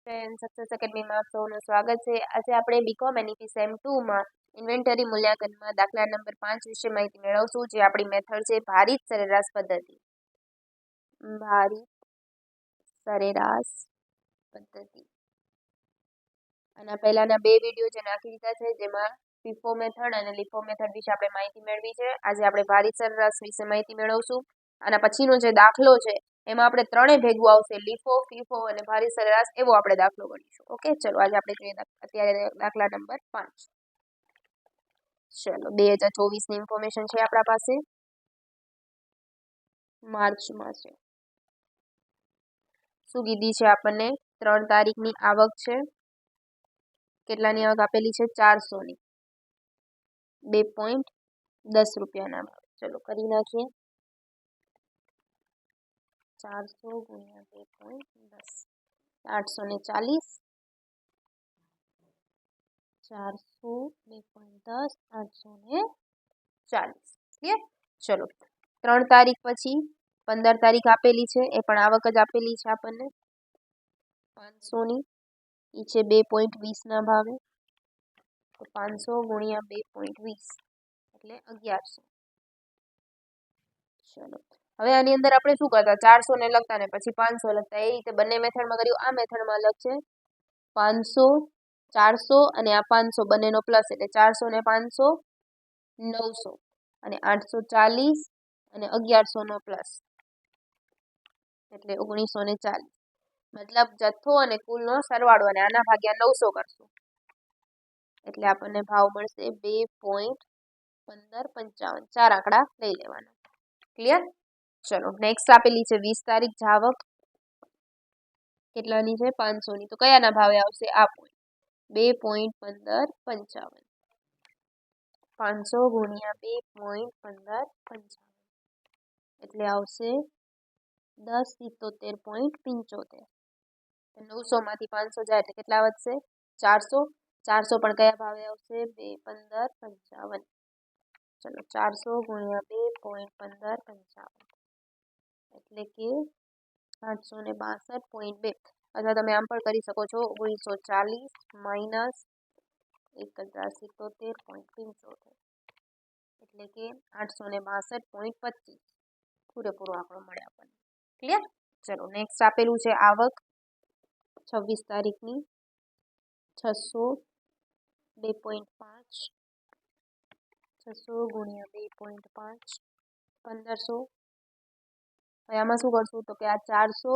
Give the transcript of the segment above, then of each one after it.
Friend success એકેડમીમાં આપ સૌનું સ્વાગત છે. આજે આપણે બીકોમ એનઈપી સેમ 2માં ઇન્વેન્ટરી મૂલ્યાંકનમાં દાખલા નંબર 5 વિશે માહિતી મેળવશું. જે આપણી મેથડ છે ભારિત સરેરાશ પદ્ધતિ. ભારિત સરેરાશ પદ્ધતિ. આના પહેલાના બે વિડીયો જે નાખી દીધા છે, જેમાં ફીફો મેથડ અને લીફો મેથડ વિશે આપણે માહિતી મેળવી છે. આજે આપણે ભારિત સરેરાશ વિશે માહિતી મેળવશું. આના પછીનો જે દાખલો છે એમાં આપણે ત્રણે ભેગું આવશે, લીફો, ફીફો અને ભારિત સરેરાશ, એવો આપણે દાખલો ગણીશું. ઓકે, ચલો આજે આપણે જોઈએ અત્યારે દાખલા નંબર 5. ચલો 2024ની ઇન્ફોર્મેશન છે આપણા પાસે, માર્ચમાં છે. શું કીધી છે આપણને? 3 તારીખની આવક છે. કેટલાની આવક આપેલી છે? 400ની. 2.10 રૂપિયાના ભાવ. ચલો કરી નાખીએ. 400 ગુણ્યા 2.10, 840. 400, 2.10, 840. ક્લિયર? ચલો 3 તારીખ પછી 15 તારીખ આપેલી છે, એ પણ આવક જ આપેલી છે આપણને 500ની. એ છે 2.20ના ભાવે. તો 500 ગુણ્યા 2.20 એટલે 1100. ચલો હવે આની અંદર આપણે શું કરતા? 400 ને લખતા ને પછી 500 લખતા. એ રીતે બંને મેથડમાં કર્યું. આ મેથડમાં અલગ છે. 500, 400 અને આ 500 બંનેનો પ્લસ, એટલે 400 ને 500 900 અને 840 અને 1100 નો પ્લસ એટલે 1940. મતલબ જથ્થો અને કુલનો સરવાળો અને આના ભાગ્યા 900 કરશું એટલે આપણને ભાવ મળશે 2.1555. 4 આંકડા લઈ લેવાના. ક્લિયર? ચલો નેક્સ્ટ આપેલી છે 20 તારીખ જાવક. કેટલાની છે? 500ની. તો કયાના ભાવે આવશે? આ પોઈન્ટ 2.1555. 500 ગુણ્યા 2.1555 એટલે આવશે 1077.75. 900 માંથી 500 જાય એટલે કેટલા વધશે? 400. 400 પણ કયા ભાવે આવશે? 2.1555. ચલો 400 ગુણ્યા 2.1555 એટલે કે 862.2. અથવા તમે આમ પણ કરી શકો છો, 1940 માઇનસ 1077.75 એટલે કે 862.25. પૂરેપૂરો આંકડો મળે આપણને. ક્લિયર? ચલો નેક્સ્ટ આપેલું છે આવક 26 તારીખની 600, 2.5, 600 ગુણ્યા 2.5 1500. હવે આમાં શું કરશું? તો કે આ 400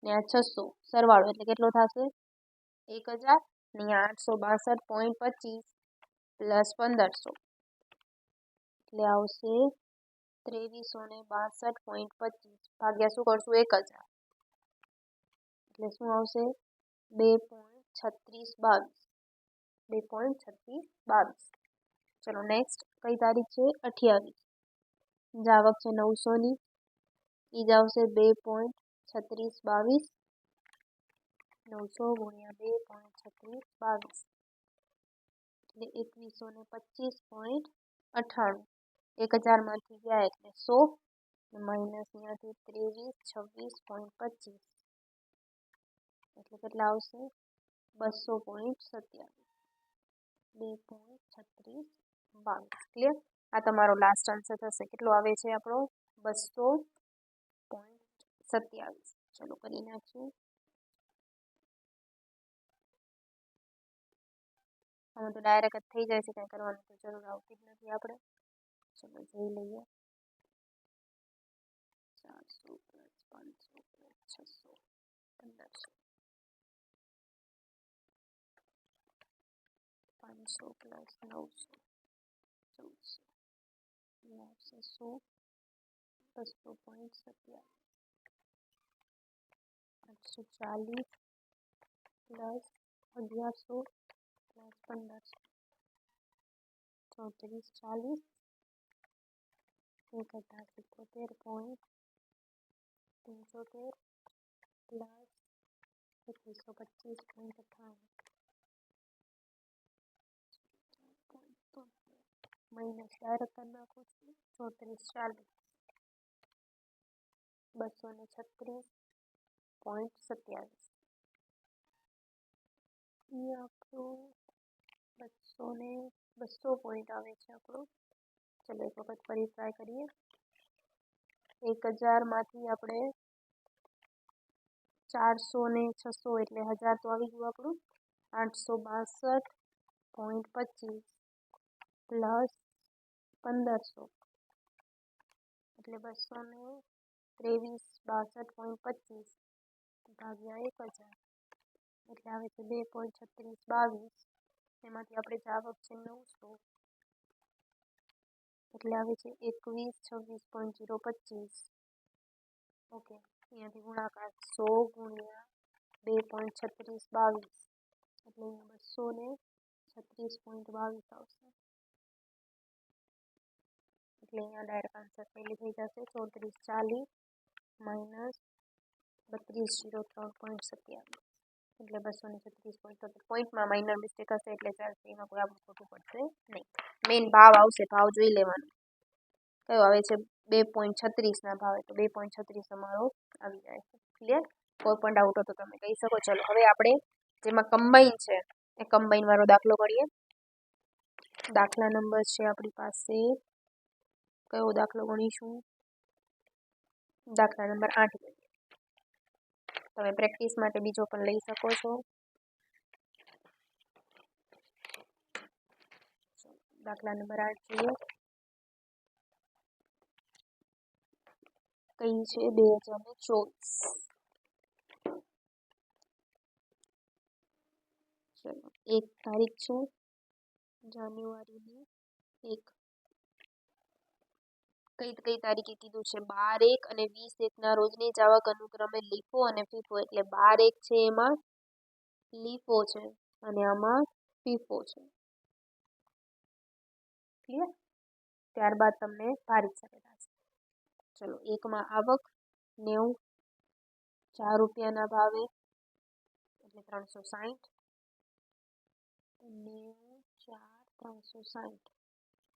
ને આ 600 સરવાળો એટલે કેટલો થશે? 1000 ને 862.25 પ્લસ 1500 એટલે આવશે 2362.25 ભાગ્યા શું કરશું? 1000 એટલે શું આવશે? 2.3622. 2.3622. ચલો નેક્સ્ટ કઈ તારીખ છે? 28. જાવક છે 900ની. એ જ આવશે 2.3622. 900 ગુણ્યા 2.3622 એટલે 2125.98. 1000 માંથી ગયા એટલે 100 માઇનસ ત્યાંથી 2326.25 એટલે કેટલા આવશે? 200.27. 2.3622. ક્લિયર? આ તમારો લાસ્ટ આન્સર થશે. કેટલો આવે છે આપણો? 200.27. ચલો કરી નાખીએ. હવે તો ડાયરેક્ટ જ થઈ જાય છે, કંઈ કરવાની તો જરૂર આવતી જ નથી આપણે. ચલો જોઈ લઈએ. 400 પ્લસ 500 પ્લસ 600 1500. 500 પ્લસ 900 1400 આવશે 100. 200.27. 840 plus 1100 plus 1500 3440 1077.75 plus 2125.58 minus direct કરી નાખું છું. 3440 236.27 એ આપણું 200 પોઈન્ટ આવે છે આપણું. ચલો એક વખત ફરી ટ્રાય કરીએ. 1000માંથી આપણે 400 ને 600 એટલે 1000 તો આવી ગયું આપણું. 862.25 પ્લસ 1500 એટલે 223.62.25 ભાગ્યા 1000 એટલે આવે છે 2.3622. એમાંથી આપણે જવાબ છે 900 એટલે આવે છે 2126.025. ઓકે, અહીંયાથી ગુણાકાર 100 ગુણ્યા 2.3622 એટલે 236.22 આવશે. એટલે અહીંયા ડાયરેક્ટ આન્સર પહેલી થઈ જશે 3440 માઇનસ 3203.27 એટલે 236.73. પોઈન્ટમાં માઇનર મિસ્ટેક હશે એટલે ચાલશે, એમાં કોઈ આપણું ખોટું પડશે નહીં. મેઇન ભાવ આવશે, ભાવ જોઈ લેવાનો કયો આવે છે 2.36ના ભાવે, તો 2.36 અમારો આવી જાય છે. ક્લિયર? કોઈ પણ ડાઉટ હોય તો તમે કહી શકો. ચલો હવે આપણે જેમાં કમ્બાઈન છે એ કમ્બાઈન વાળો દાખલો કરીએ. દાખલા નંબર છે આપણી પાસે, કયો દાખલો ગણીશું? દાખલા નંબર 8 ગણીએ. તમે પ્રેક્ટિસ માટે બીજો પણ લઈ શકો છો. દાખલા નંબર 8 જોઈએ. કઈ છે 2024. ચલો 1 તારીખ છે જાન્યુઆરીની 1. કઈ તારીખે કીધું છે? 12/1 અને 20/1ના રોજની જ આવક અનુક્રમે લીફો અને ફીફો, એટલે 12/1 છે એમાં લીફો છે અને આમાં ફીફો છે. ક્લિયર? ત્યારબાદ તમને ભારિત સરેરાશ. ચલો 1માં આવક 90, 4 રૂપિયાના ભાવે એટલે 360. 360.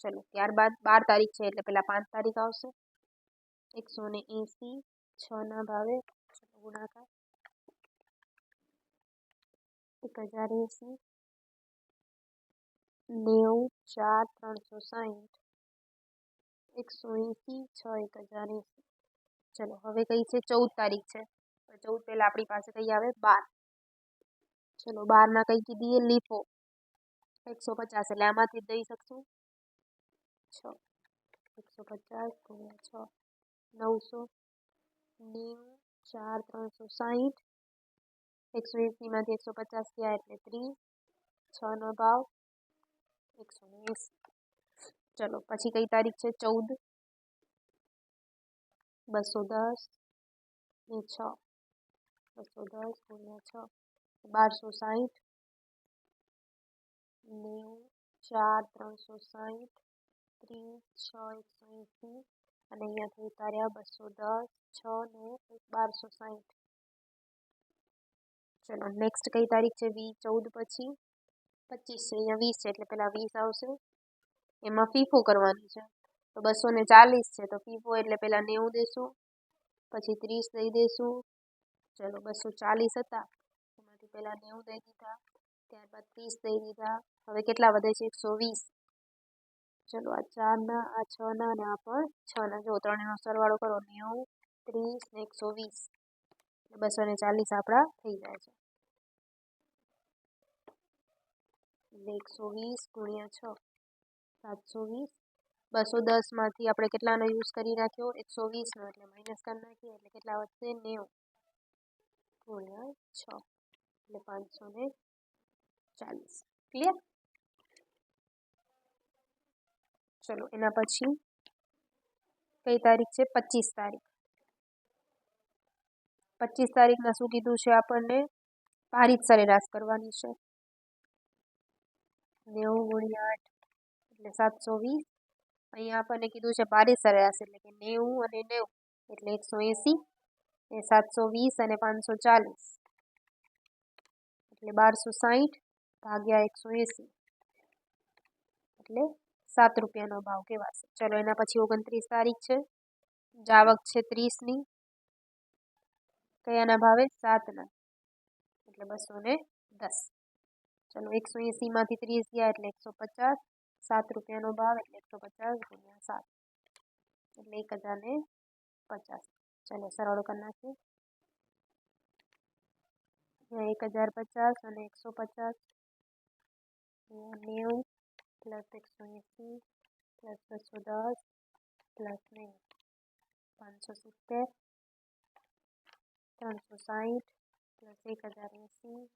ચલો ત્યારબાદ 12 તારીખ છે એટલે પેલા 5 તારીખ આવશે. 180 6ના ભાવે ગુણાકાર 1080 90 4 360 180 6 1080. ચલો હવે કઈ છે 14 તારીખ છે, 14 પહેલા આપણી પાસે કઈ આવે 12. ચલો 12ના કઈ કીધી લીફો 150 એટલે આમાંથી દઈ શકશું 6. 150 ગુણ્યા 6 900 90 4 360 180 માંથી 150 ગયા એટલે 30. 6નો ભાવ 180. ચલો પછી કઈ તારીખ છે 14. 210 ને 6 210 ગુણ્યા 6 1260 90 4 360 30 6 180 અને અહીંયાથી ઉતાર્યા 210 6 ને 1260. ચલો નેક્સ્ટ કઈ તારીખ છે 14 પછી 25 છે, અહીંયા 20 છે એટલે પેલા 20 આવશે. એમાં ફીફો કરવાની છે તો 240 છે તો ફીફો એટલે પેલા 90 દેશું, પછી 30 દઈ દેશું. ચલો 240 હતા એમાંથી પેલા 90 દઈ દીધા, ત્યારબાદ 30 દઈ દીધા. હવે કેટલા વધે છે 120. ચલો આ 4ના આ 6ના અને આ પણ 6ના, જો ત્રણેયનો સરવાળો કરો 90 30 ને 120 એટલે 240 આપણા થઈ જાય છે. એટલે 120 ગુણ્યા 6 720. 210 માંથી આપણે કેટલાનો યુઝ કરી નાખ્યો 120નો એટલે માઇનસ કરી નાખીએ એટલે કેટલા વધશે 90 ગુણ્યા 6 એટલે 540. ક્લિયર? ચલો એના પછી કઈ તારીખ છે 25 તારીખ. 25 તારીખના શું કીધું છે આપણને? ભારિત સરેરાશ કરવાની છે. 90 ગુણ્યા 8 એટલે 720. અહીંયા આપણને કીધું છે ભારિત સરેરાશ એટલે કે 90 અને 90 એટલે 180 એ 720 અને 540 એટલે 1260 ભાગ્યા 180 એટલે 7 રૂપિયાનો ભાવ કહેવાશે. ચલો એના પછી 29 તારીખ છે, જાવક છે 30ની, કયાના ભાવે 7ના એટલે 210. ચલો 180 માંથી 30 ગયા એટલે 150, 7 રૂપિયાનો ભાવ એટલે 150 ગુણ્યા 7 એટલે 1050. ચલો સરળ કરી નાખીએ. 1050 અને 150 90 plus 180 plus 210 plus 90 570 360 plus 1080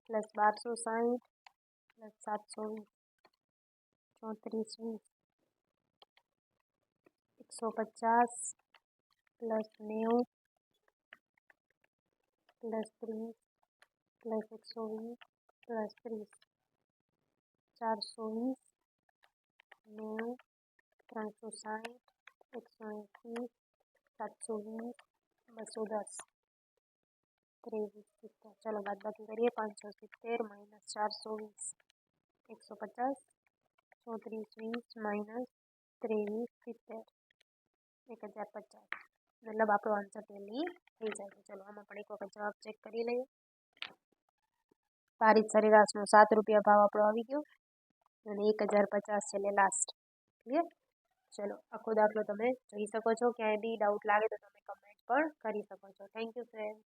plus 1260 plus 720 3420 150 plus 90 plus 30 plus 120 plus 30 420 90 360 180 720 210 2370. चलो बात बाकी करिए. 570 माइनस 420 150 3420 माइनस 2370 1050. मतलब આપણો આન્સર ટેલી થઈ જાય. ચલો આમાં પણ એક વખત જવાબ ચેક કરી લઈએ. ભારિત સરેરાશનો 7 રૂપિયા ભાવ આપણો આવી ગયો અને 1050 છેલ્લે લાસ્ટ. ક્લિયર? ચલો આખો દાખલો તમે જોઈ શકો છો. ક્યાંય બી ડાઉટ લાગે તો તમે કમેન્ટ પણ કરી શકો છો. Thank you friend.